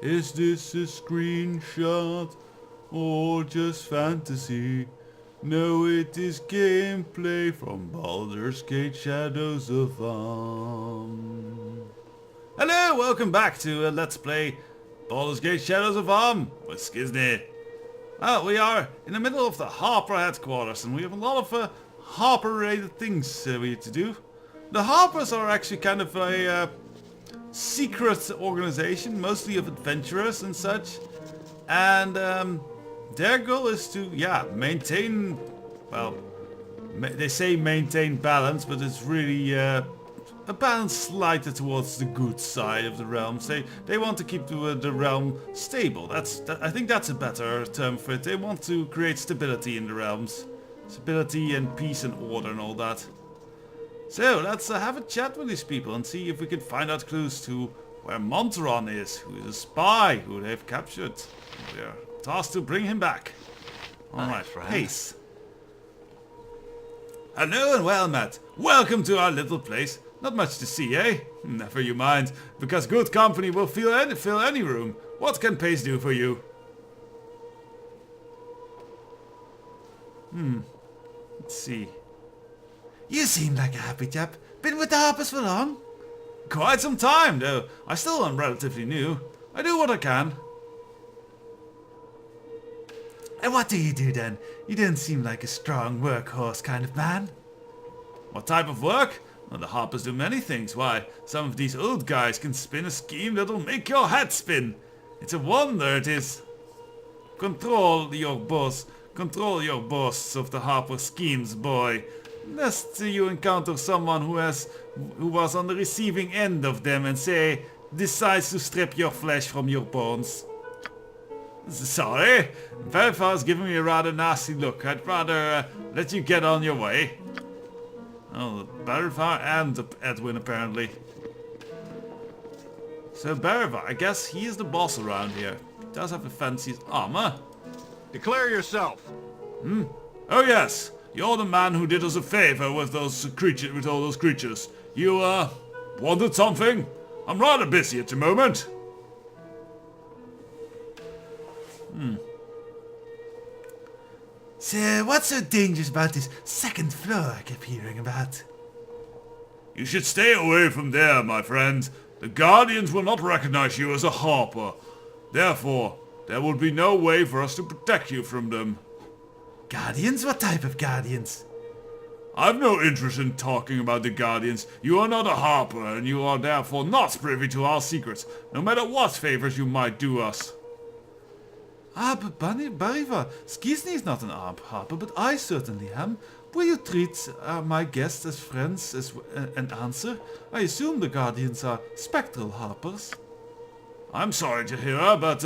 Is this a screenshot or just fantasy? No, it is gameplay from Baldur's Gate Shadows of Arm. Hello, welcome back to Let's Play Baldur's Gate Shadows of Arm with Skizney. Well, we are in the middle of the Harper headquarters and we have a lot of Harper related things we need to do. The Harpers are actually kind of a secret organization, mostly of adventurers and such. And their goal is to, maintain, well, they say maintain balance, but it's really a balance slighted towards the good side of the realms. They want to keep the realm stable. I think that's a better term for it. They want to create stability in the realms. Stability and peace and order and all that. So let's have a chat with these people and see if we can find out clues to where Monteron is, who is a spy who they've captured. We are tasked to bring him back. Alright, Pace. Hello and well met. Welcome to our little place. Not much to see, eh? Never you mind, because good company will fill any room. What can Pace do for you? Let's see. You seem like a happy chap. Been with the Harpers for long? Quite some time, though. I still am relatively new. I do what I can. And what do you do then? You don't seem like a strong workhorse kind of man. What type of work? Well, the Harpers do many things. Why, some of these old guys can spin a scheme that'll make your head spin. It's a wonder it is. Control your boss of the Harper schemes, boy. Lest you encounter someone who was on the receiving end of them and decides to strip your flesh from your bones. Sorry, Belfar's giving me a rather nasty look. I'd rather let you get on your way. Oh, Belfar and Edwin apparently. So Belfar, I guess he is the boss around here. He does have a fancy armor. Declare yourself. Oh yes. You're the man who did us a favor with those creatures, with all those creatures. You, wanted something? I'm rather busy at the moment. So, what's so dangerous about this second floor I kept hearing about? You should stay away from there, my friend. The Guardians will not recognize you as a Harper. Therefore, there will be no way for us to protect you from them. Guardians? What type of Guardians? I've no interest in talking about the Guardians. You are not a Harper, and you are therefore not privy to our secrets, no matter what favors you might do us. But Bariva, Skizney is not an Harper, but I certainly am. Will you treat my guests as friends and answer? I assume the Guardians are spectral Harpers. I'm sorry to hear, but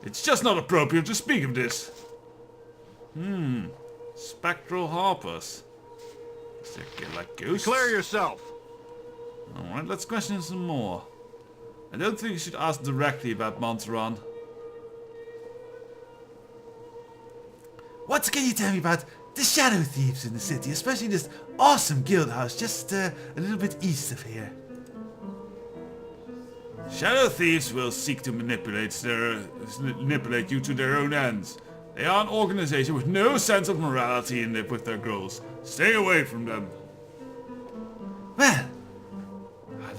it's just not appropriate to speak of this. Spectral Harpers. Is that like ghosts? Declare yourself. Alright, let's question some more. I don't think you should ask directly about Monteron. What can you tell me about the shadow thieves in the city, especially this awesome guild house just a little bit east of here? Shadow thieves will seek to manipulate you to their own ends. They are an organization with no sense of morality with their goals. Stay away from them. Well,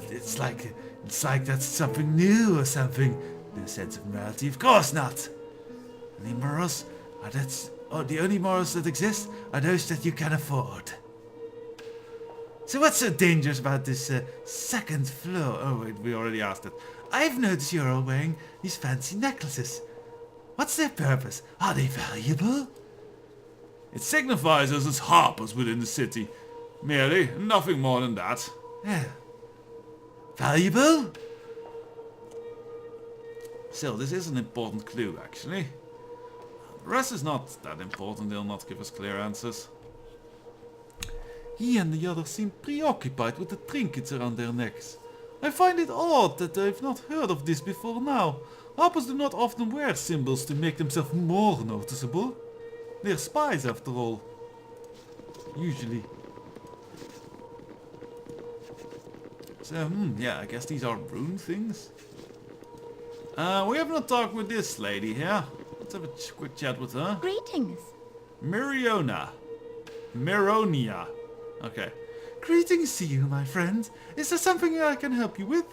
it's like that's something new or something. No sense of morality, of course not. The morals the only morals that exist are those that you can afford. So what's so dangerous about this second floor? Oh wait, we already asked it. I've noticed you're all wearing these fancy necklaces. What's their purpose? Are they valuable? It signifies us as Harpers within the city. Merely, nothing more than that. Yeah. Valuable? Still, this is an important clue, actually. The rest is not that important, they'll not give us clear answers. He and the others seem preoccupied with the trinkets around their necks. I find it odd that I've not heard of this before now. Harpers do not often wear symbols to make themselves more noticeable. They're spies after all. Usually. So, yeah, I guess these are rune things. We have not talked with this lady here. Let's have a quick chat with her. Greetings. Mironia. Okay. Greetings to you, my friend. Is there something I can help you with?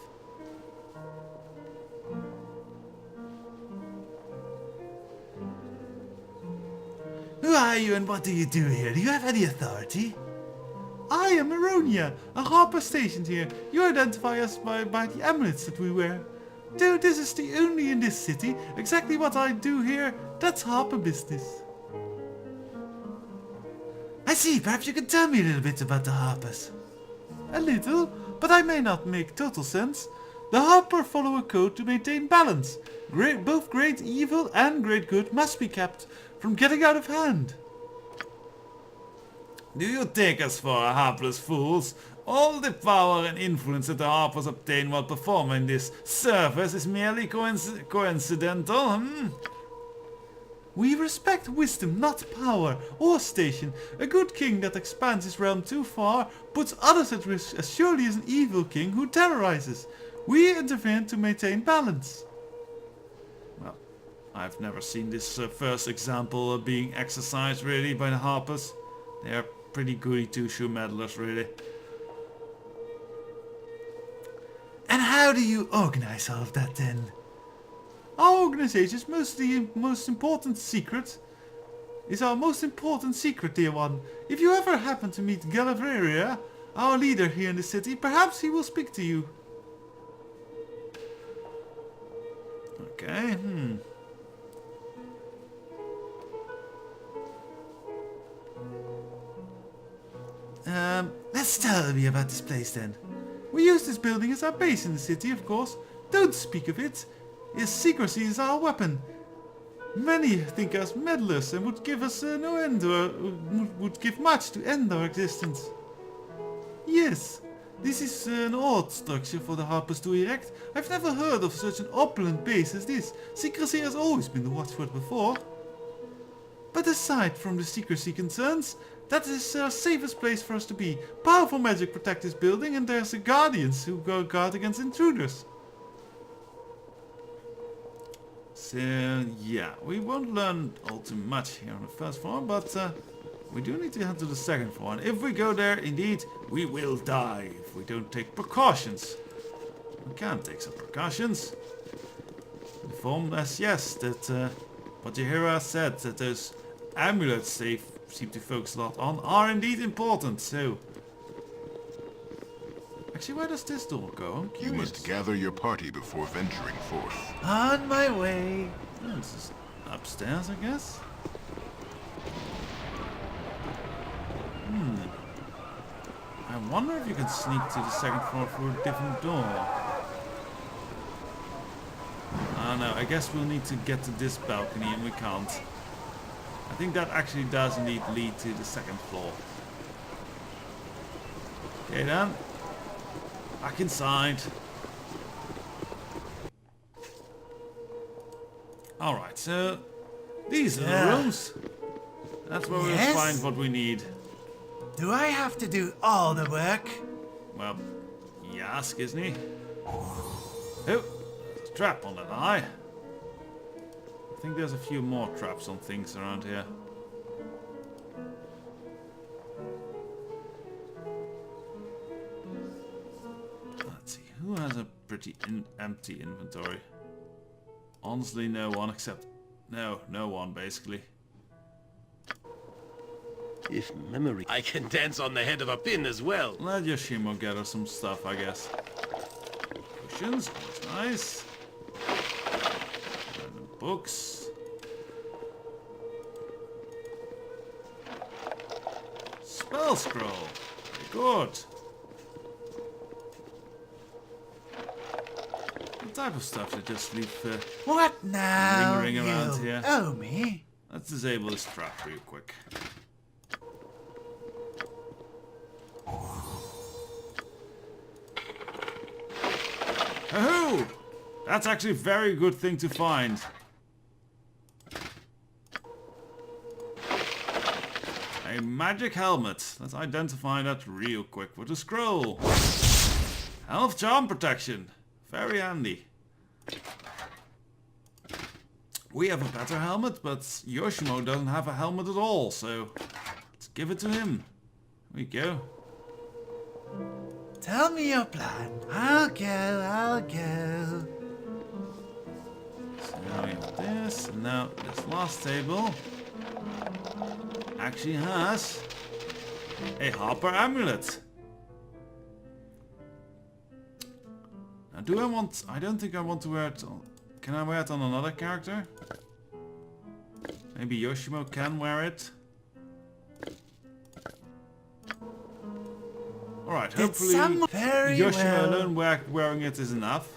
Who are you and what do you do here? Do you have any authority? I am Mironia, a Harper stationed here. You identify us by the amulets that we wear. Though this is the only in this city, exactly what I do here, that's Harper business. I see, perhaps you can tell me a little bit about the Harpers. A little, but I may not make total sense. The Harper follow a code to maintain balance. Both great evil and great good must be kept from getting out of hand. Do you take us for harmless fools? All the power and influence that the Harpers obtain while performing this service is merely coincidental, We respect wisdom, not power or station. A good king that expands his realm too far puts others at risk as surely as an evil king who terrorizes. We intervene to maintain balance. Well, I've never seen this first example being exercised really by the Harpers. They're pretty goody two-shoe meddlers really. And how do you organize all of that then? Our organization's most important secret is our most important secret, dear one. If you ever happen to meet Galavaria, our leader here in the city, perhaps he will speak to you. Okay, Let's tell me about this place then. We use this building as our base in the city, of course. Don't speak of it. Its secrecy is our weapon. Many think us meddlers and would give us no end, or would give much to end our existence. Yes, this is an odd structure for the Harpers to erect. I've never heard of such an opulent base as this. Secrecy has always been the watchword before. But aside from the secrecy concerns, that is our safest place for us to be. Powerful magic protect this building and there's the guardians who go guard against intruders. so yeah, we won't learn all too much here on the first floor, but we do need to head to the second floor. And if we go there, indeed, we will die if we don't take precautions. We can take some precautions. Inform us, yes, that what Yahira said, that those amulets they seem to focus a lot on, are indeed important, so... Actually, where does this door go? I'm You curious. must gather your party before venturing forth. On my way. Oh, this is upstairs, I guess? I wonder if you can sneak to the second floor through a different door. I don't know, I guess we'll need to get to this balcony and we can't. I think that actually does indeed lead to the second floor. Okay then. Back inside. Alright, so these are the rooms. That's where we'll Yes? find what we need. Do I have to do all the work? Well, yes, isn't he? Oh, there's a trap on that eye. I think there's a few more traps on things around here. Let's see, who has a pretty empty inventory? Honestly, no one except... No one basically. If memory... I can dance on the head of a pin as well. Let Yoshimo get her some stuff, I guess. Cushions, always nice. Random books. Spell scroll. Very good. What type of stuff to just leave What now? lingering around here? Oh, me? Let's disable this trap real quick. Oh! That's actually a very good thing to find. A magic helmet. Let's identify that real quick with a scroll. Health charm protection. Very handy. We have a better helmet, but Yoshimo doesn't have a helmet at all, so let's give it to him. There we go. Tell me your plan. I'll go. So now we have this, and now this last table actually has a Harper amulet. Now do I want... I don't think I want to wear it on... Can I wear it on another character? Maybe Yoshimo can wear it. Alright, hopefully Yoshimo alone wearing it is enough.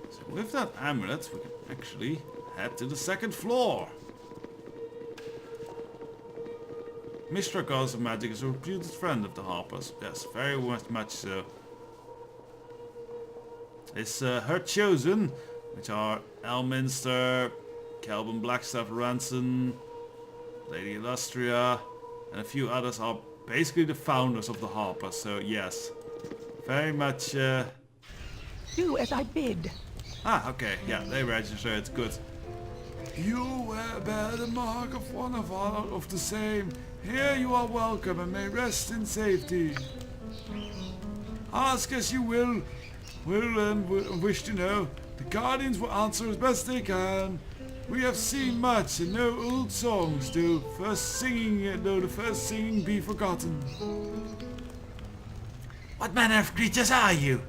So with that amulet we can actually head to the second floor. Mr. Goddess of Magic is a reputed friend of the Harpers. Yes, very much so. It's her chosen, which are Elminster, Kelvin Blackstaff Ranson, Lady Illustria, and a few others are basically the founders of the Harpers, so yes. Very much... Do as I bid. Ah, okay, yeah, they register it, good. You bear the mark of one of the same. Here you are welcome and may rest in safety. Ask as you will wish to know. The Guardians will answer as best they can. We have seen much and know old songs, though the first singing be forgotten. What manner of creatures are you?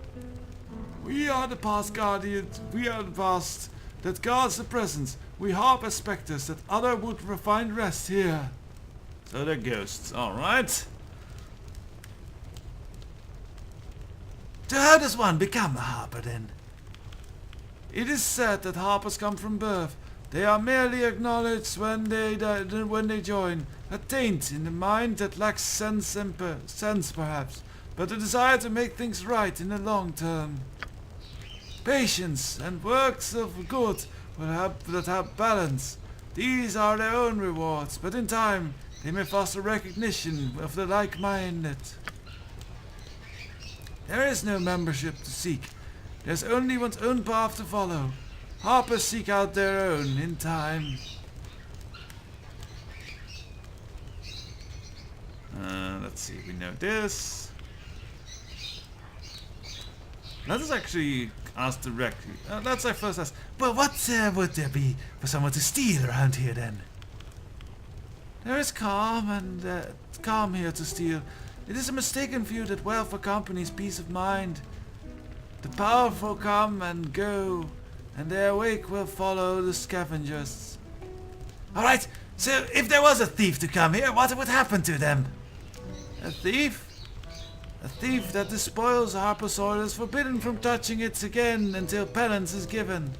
We are the past guardians. We are the past that guards the present. We harp specters that other would find rest here. So they're ghosts, alright. So how does one become a Harper then? It is said that Harpers come from birth. They are merely acknowledged when they join. A taint in the mind that lacks sense perhaps, but a desire to make things right in the long term. Patience and works of good that have balance. These are their own rewards, but in time they may foster recognition of the like-minded. There is no membership to seek. There's only one's own path to follow. Harpers seek out their own in time. Let's see if we know this. Let us actually ask directly. Let's first ask. Well, what would there be for someone to steal around here then? There is calm here to steal. It is a mistaken view that wealth accompanies peace of mind. The powerful come and go, and their wake will follow the scavengers. Alright, so if there was a thief to come here, what would happen to them? A thief? A thief that despoils Harper soil is forbidden from touching it again until penance is given.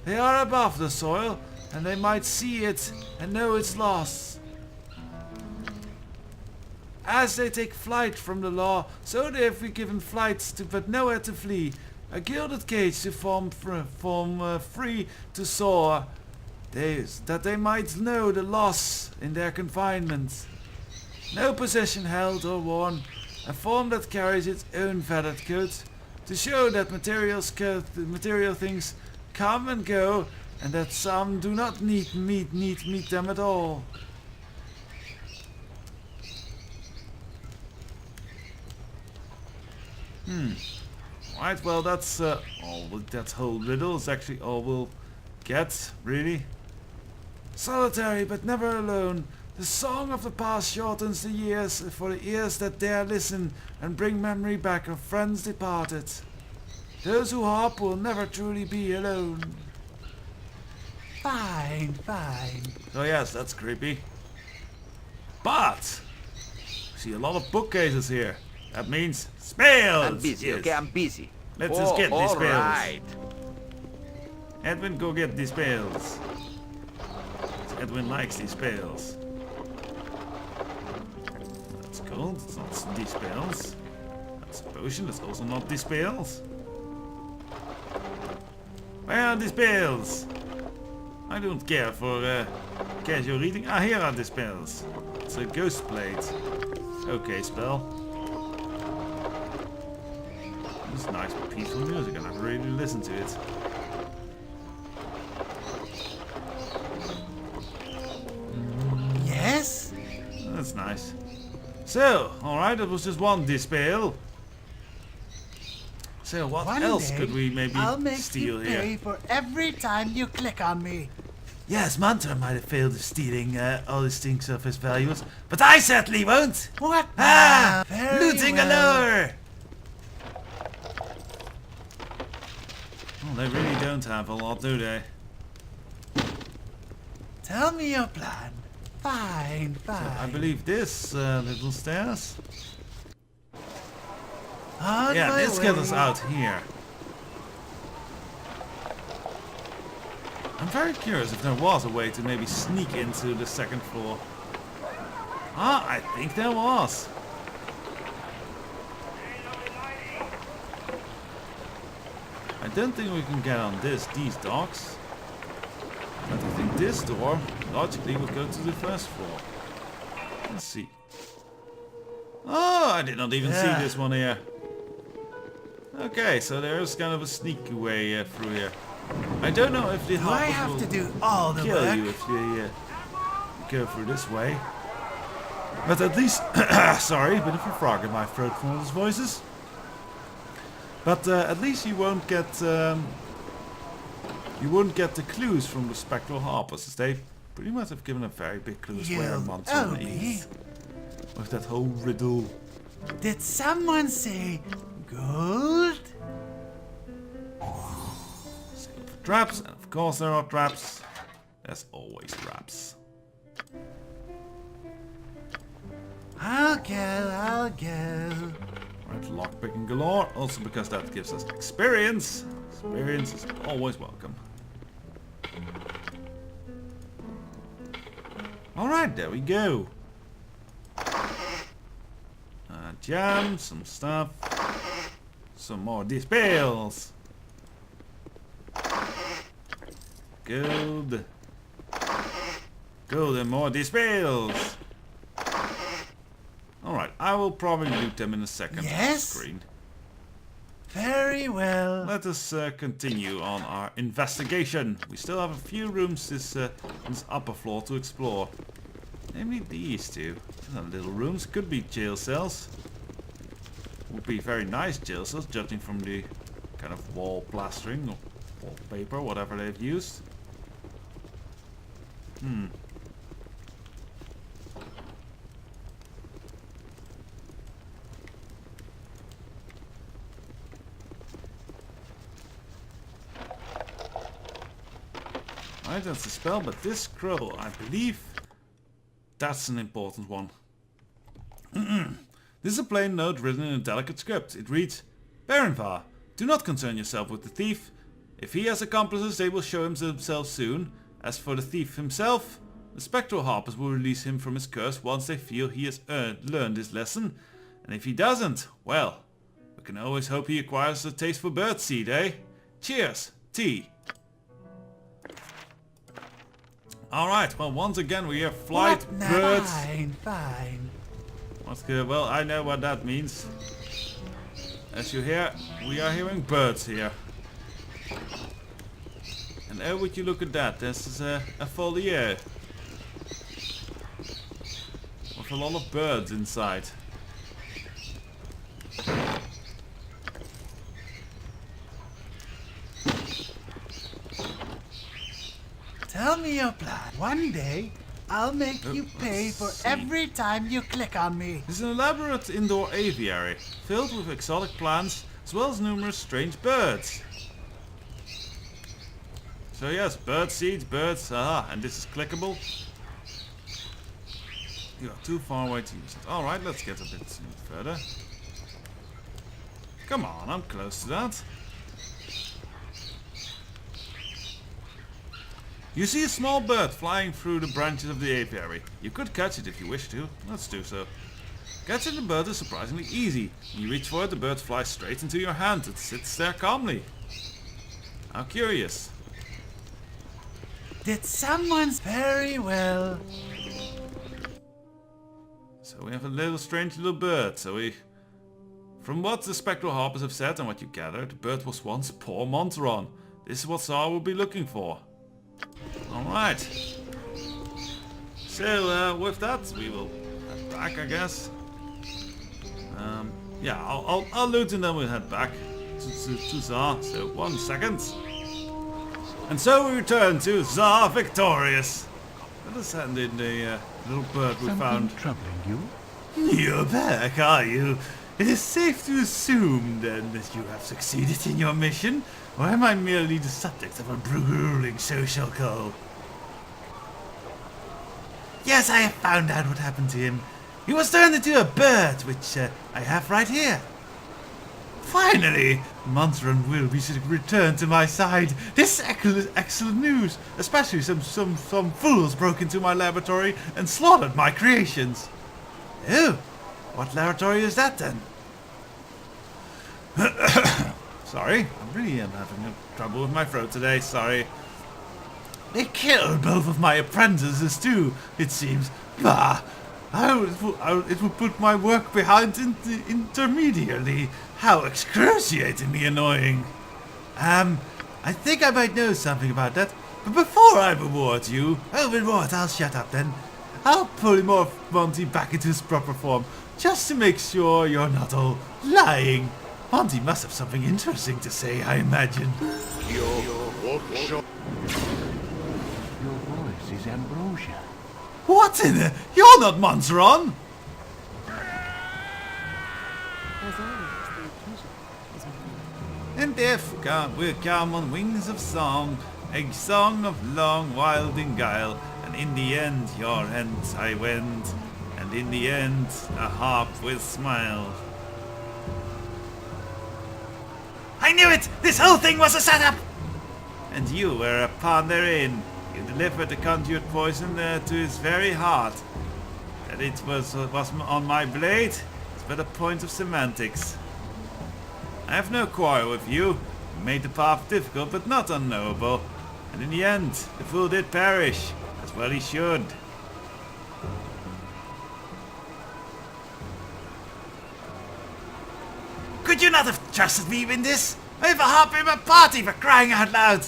They are above the soil, and they might see it and know its loss. As they take flight from the law, so they have been given flights but nowhere to flee. A gilded cage to form free to soar, that they might know the loss in their confinement. No possession held or worn, a form that carries its own feathered coat, to show that material things come and go, and that some do not meet them at all. Right, well that's that whole riddle is actually all we'll get, really. Solitary but never alone, the song of the past shortens the years for the ears that dare listen and bring memory back of friends departed. Those who harp will never truly be alone. Fine. Oh yes, that's creepy. But I see a lot of bookcases here. That means spells! I'm busy, yes. okay? I'm busy. Let's just get these spells. Right. Edwin, go get these spells. Edwin likes these spells. That's cool. It's not these spells. That's a potion. That's also not these spells. Where are these spells? I don't care for casual reading. Ah, here are the spells. It's a ghost plate. Okay, spell. It's nice peaceful music and I've really listened to it. So, alright, it was just one dispel. So what One else day, could we maybe I'll make steal you pay here? for every time you click on me. Yes, Mantra might have failed of stealing all these things of his values, but I certainly won't! What? Ah! now? Very Looting well. galore! Well, they really don't have a lot, do they? Tell me your plan. Fine, fine. I believe this little stairs. On Yeah, my let's get us way. out here. I'm very curious if there was a way to maybe sneak into the second floor. Ah, I think there was. I don't think we can get on these docks. But I think this door logically would go to the first floor. Let's see. Oh, I did not even see this one here. Okay, so there's kind of a sneaky way through here. I don't know if the Do I Harpers have will to do all the kill work? you if you go through this way. But at least, sorry, a bit of a frog in my throat from all those voices. But at least you won't get the clues from the spectral Harpers, as they pretty much have given a very big clues where You Montana owe me. is. With that whole riddle. Did someone say gold? Traps, and of course there are traps. There's always traps. I'll go. Right, lockpicking galore. Also because that gives us experience. Experience is always welcome. Alright, there we go. Jam, some stuff. Some more dispels. Gold. Gold and more dispels. Alright, I will probably loot them in a second Yes? screen. Very well. Let us continue on our investigation. We still have a few rooms this upper floor to explore. Namely these two. These are little rooms, could be jail cells. Would be very nice jail cells, judging from the kind of wall plastering or wallpaper, whatever they've used. Right, that's the spell, but this scroll, I believe, that's an important one. This is a plain note written in a delicate script. It reads, Berenvar, do not concern yourself with the thief. If he has accomplices, they will show themselves soon. As for the thief himself, the spectral Harpers will release him from his curse once they feel he has learned his lesson. And if he doesn't, well, we can always hope he acquires a taste for birdseed, eh? Cheers! Tea! Alright, well once again we have flight What? birds. Fine. What's good? Well, I know what that means. As you hear, we are hearing birds here. And oh, would you look at that? This is a folier. With a lot of birds inside. Tell me your plan. One day, I'll make you pay for let's see. every time you click on me. This is an elaborate indoor aviary, filled with exotic plants, as well as numerous strange birds. So yes, bird seeds, birds, aha, and this is clickable. You are too far away to use it. Alright, let's get a bit further. Come on, I'm close to that. You see a small bird flying through the branches of the apiary. You could catch it if you wish to. Let's do so. Catching the bird is surprisingly easy. When you reach for it, the bird flies straight into your hand. It sits there calmly. How curious. Did someone's very well. So we have a little strange little bird. From what the spectral Harpers have said and what you gather, the bird was once poor Monteron. This is what Tsar will be looking for. Alright. So with that we will head back, I guess. Yeah, I'll loot and then we'll head back to Tsar. So 1 second. And so we return to Tsar victorious. Let us hand in the little bird we found. Something troubling you? You're back, are you? It is safe to assume then that you have succeeded in your mission, or am I merely the subject of a grueling social call? Yes, I have found out what happened to him. He was turned into a bird, which I have right here. Finally, Montron will be returned to my side. This is excellent news, especially some fools broke into my laboratory and slaughtered my creations. Oh, what laboratory is that then? Sorry, I really am having trouble with my throat today, sorry. They killed both of my apprentices too, it seems. Bah! It would put my work behind intermediately. How excruciatingly annoying. I think I might know something about that. But before I reward you, I'll shut up then. I'll pull Monty back into his proper form, just to make sure you're not all lying. Monty must have something interesting to say, I imagine. Your workshop. Your voice is ambrosia. What in the... You're not Montron! As always, the pleasure is mine. And death will come on wings of song, a song of long wilding guile, and in the end your hence I went, and in the end a harp will smile. I knew it! This whole thing was a setup! And you were a pawn therein. You delivered the conjured poison to his very heart. That it was on my blade is but a point of semantics. I have no quarrel with you. You made the path difficult but not unknowable. And in the end, the fool did perish, as well he should. Could you not have trusted me in this? I have a harp in my party, for crying out loud!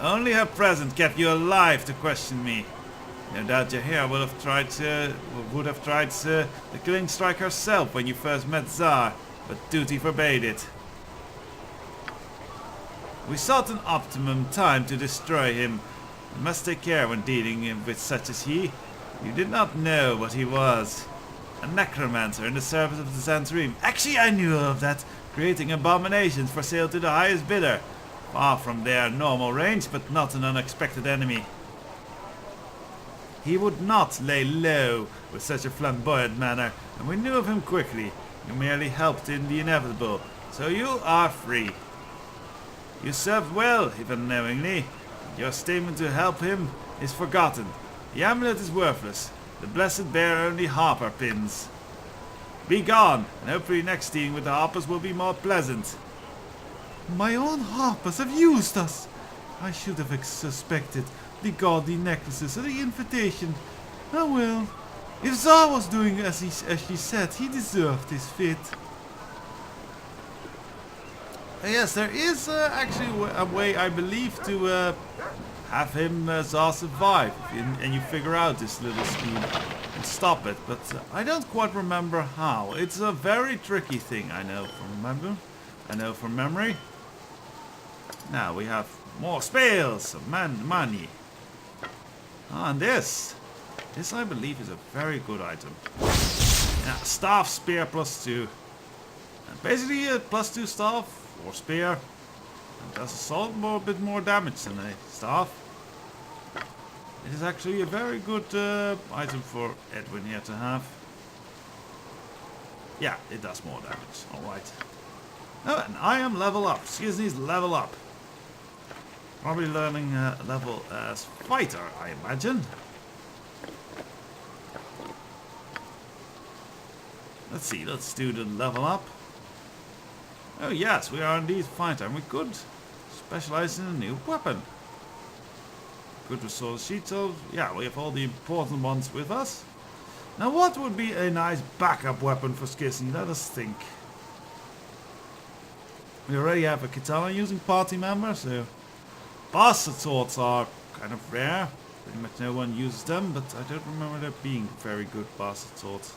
Only her presence kept you alive to question me. No doubt your hair would have tried the killing strike herself when you first met Tsar, but duty forbade it. We sought an optimum time to destroy him. We must take care when dealing with such as he. You did not know what he was. A necromancer in the service of the Zantarim. Actually, I knew of that, creating abominations for sale to the highest bidder. Far from their normal range, but not an unexpected enemy. He would not lay low with such a flamboyant manner, and we knew of him quickly. You merely helped in the inevitable, so you are free. You served well, even knowingly. Your statement to help him is forgotten. The amulet is worthless. The blessed bear only Harper pins. Be gone, and hopefully next dealing with the Harpers will be more pleasant. My own Harpers have used us. I should have suspected the gaudy necklaces and the invitation. Oh well, if Tsar was doing as she said, he deserved his fate. Yes, there is actually a way, I believe, to have him Tsar survive, and you figure out this little scheme and stop it. But I don't quite remember how. It's a very tricky thing. I know from memory. Now we have more spells of money. And this I believe is a very good item. Now, staff spear +2. And basically a +2 staff or spear. And does assault a bit more damage than a staff. It is actually a very good item for Edwin here to have. Yeah, it does more damage. Alright. Oh, and I am level up. Skizzy's level up. Probably learning level as fighter, I imagine. Let's see, let's do the level up. Oh yes, we are indeed fighter, and we could specialize in a new weapon. Good resource sheet, so yeah, we have all the important ones with us. Now what would be a nice backup weapon for Skizzy? Let us think. We already have a katana using party member, so bastard swords are kind of rare. Pretty much no one uses them, but I don't remember there being very good bastard swords.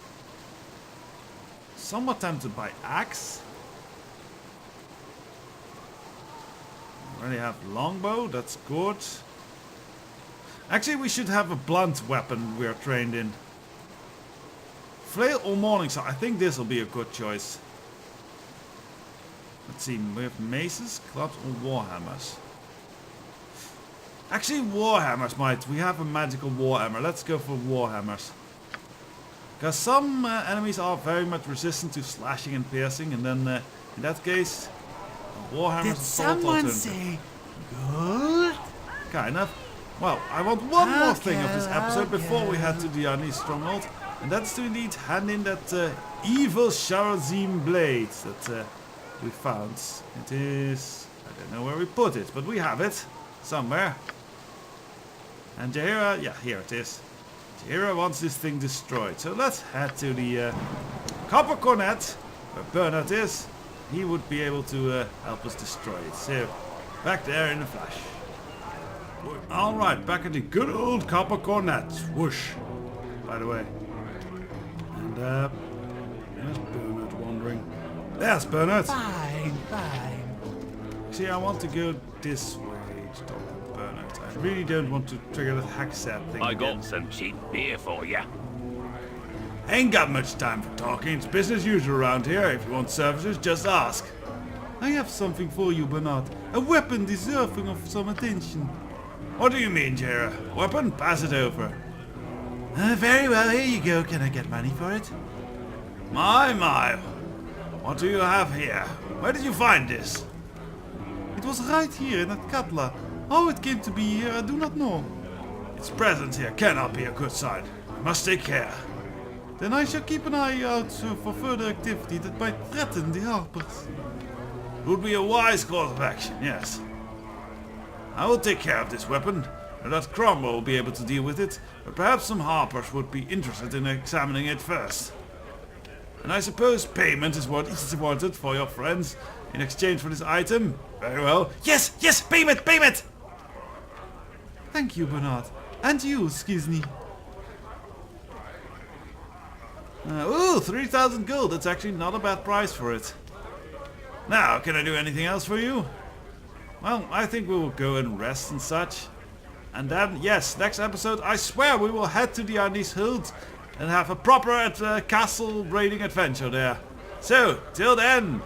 somewhat tempted by axe. We already have longbow, that's good. Actually, we should have a blunt weapon we are trained in. Flail or Morningstar, I think this will be a good choice. Let's see, we have maces, clubs or warhammers. Actually, warhammers might. We have a magical warhammer. Let's go for warhammers. Because some enemies are very much resistant to slashing and piercing, and then in that case, warhammers Did is someone alternative. say good? Kind of. Well, I want one more thing of this episode before we head to the Arnis stronghold, and that's to indeed hand in that evil Sharazim blade that we found. It is... I don't know where we put it, but we have it somewhere. And Jaheira, yeah, here it is. Jaheira wants this thing destroyed, so let's head to the Copper Cornet, where Bernard is. He would be able to help us destroy it. So, back there in a flash. Alright, back at the good old Copper Cornet. Whoosh, by the way. And there's Bernard wandering. There's Bernard. Fine, fine. See, I want to go this way to talk to Bernard. I really don't want to trigger that hacksaw thing I again. got some cheap beer for ya. Ain't got much time for talking. It's business usual around here. If you want services, just ask. I have something for you, Bernard. A weapon deserving of some attention. What do you mean, Jaheira? Weapon? Pass it over. Very well, here you go. Can I get money for it? My. What do you have here? Where did you find this? It was right here in that Katla. How it came to be here, I do not know. Its presence here cannot be a good sign. I must take care. Then I shall keep an eye out for further activity that might threaten the Harpers. It would be a wise course of action, yes. I will take care of this weapon. No doubt Cromwell will be able to deal with it, but perhaps some Harpers would be interested in examining it first. And I suppose payment is what is wanted for your friends in exchange for this item. Very well. Yes, payment! Thank you, Bernard. And you, Skizny. Ooh, 3,000 gold. That's actually not a bad price for it. Now, can I do anything else for you? Well, I think we will go and rest and such. And then, yes, next episode, I swear we will head to the Arnis Hills and have a proper castle raiding adventure there. So, till then,